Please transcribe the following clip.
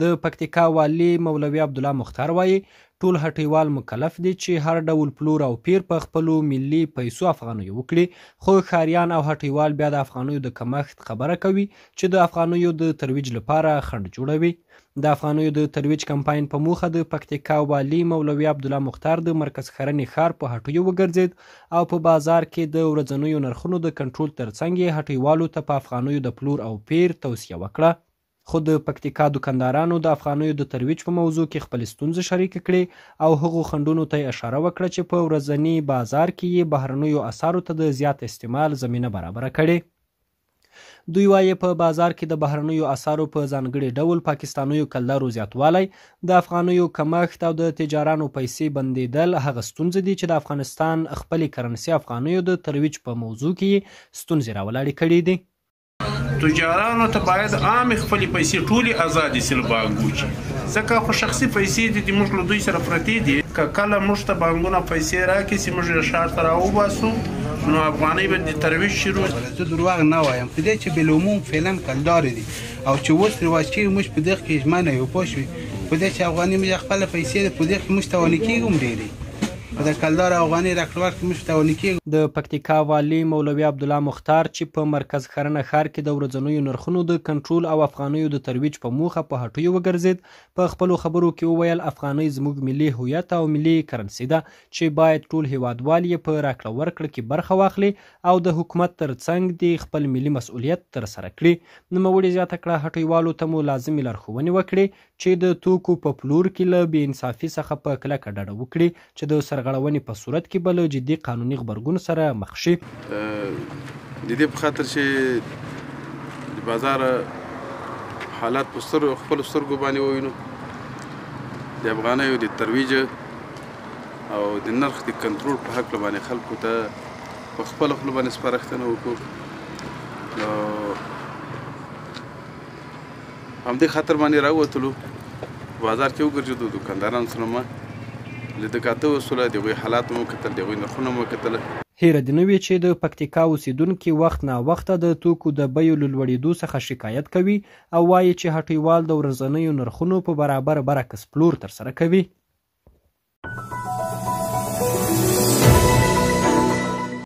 د پکتیکا والي مولوي عبدالله مختار وایي ټول هټیوال مکلف دي چې هر ډول پلور او پیر په خپلو ملي پیسو افغانیو وکړي، خو ښاریان او هټیوال بیا د افغانیو د کمښت خبره کوي چې د افغانیو د ترویج لپاره خنډ جوړوي. د افغانیو د ترویج کمپاین په موخه د پکتیکا والي مولوي عبدالله مختار د مرکز ښرنې ښار په هټیو وګرځېد او په بازار کې د ورځنیو نرخونو د کنټرول ترڅنګ یې هټیوالو ته په افغانیو د پلور او پیر توصیه وکړه. خو د پکتیکا دکاندارانو د افغانیو د ترویج په موضوع کې خپلې ستونزې شریکې کړې او هغو خنډونو ته یې اشاره وکړه چې په ورځني بازار کې یې بهرنیو اسعارو ته د زیات استعمال زمینه برابره کړې. دوی وایي په بازار کې د بهرنیو اسعارو په ځانګړي ډول پاکستانیو کلدارو زیاتوالی، د افغانیو کمښت او د تجارانو پیسې بندېدل هغه ستونزې دي چې د افغانستان خپلې کرنسي افغانیو د ترویج په موضوع کې ستونزې راولاړې کړي دي. تجارانو ته باید عامې خپلې پیسې ټولې ازادې سي له بانک وچي، ځکه خو شخصي پیسې دي چې موږ له دوی سره پرتې دي. که کله موږ ته بانکونه پیسې راکړي چې موږ یې ښار ته راوباسو نو افغانۍ به د ترویج شروع. زه دروغ نه وایم په دې چې بالعموم فعلا کلدار دي او چې اوس رواج کېږي موږ په دغه کې ژمنه یو پوه شوې په دې چې افغاني موږ خپله پیسې ده په دې کې موږ توانې کېږو هم ډېرې د کلدار افغاني راکړه ورکړه موږ توانې کېږو. د پکتیکا والي مولوي عبدالله مختار چې په مرکز ښرنه ښار کې د ورځنیو نرخونو د کنټرول او افغانیو د ترویج په موخه په هټیو وګرځېد، په خپلو خبرو کې وویل افغانۍ زموږ ملي هویت او ملي کرنسي ده چې باید ټول هیوادوال یې په راکړه ورکړه کې برخه واخلي او د حکومت ترڅنګ د خپل ملي مسؤلیت ترسره کړي. نوموړي زیاته کړه هټیوالو ته مو لازمې لارښوونې وکړي چې د توکو په پلور کې له بې انصافي څخه په کلکه ډډه وکړي چې د سرغړونې په صورت کې به له جدي قانوني غبرګون سره مخ شي. د دې په خاطر چې د بازار حالات په خپلو سترګو باندې ووینو، د افغانیو د ترویج او د نرخ د کنټرول په هکله باندې خلکو ته په خپله خوله باندې سپارښتنه وکړو. نو همدې خاطر باندې راووتلو، بازار کې وګرځېدو، دوکاندارانو سره ما لیده کاته وسوله، د هغوی حالات مو کتل، د هغوی نرخونه مو کتله. هیره دې نه وي چې د پکتیکا اوسیدونکي وخت ناوخته د توکو د بیو له لوړېدو څخه شکایت کوي او وایي چې هټیوال د ورځنیو نرخونو په برابر برعکس پلور ترسره کوي.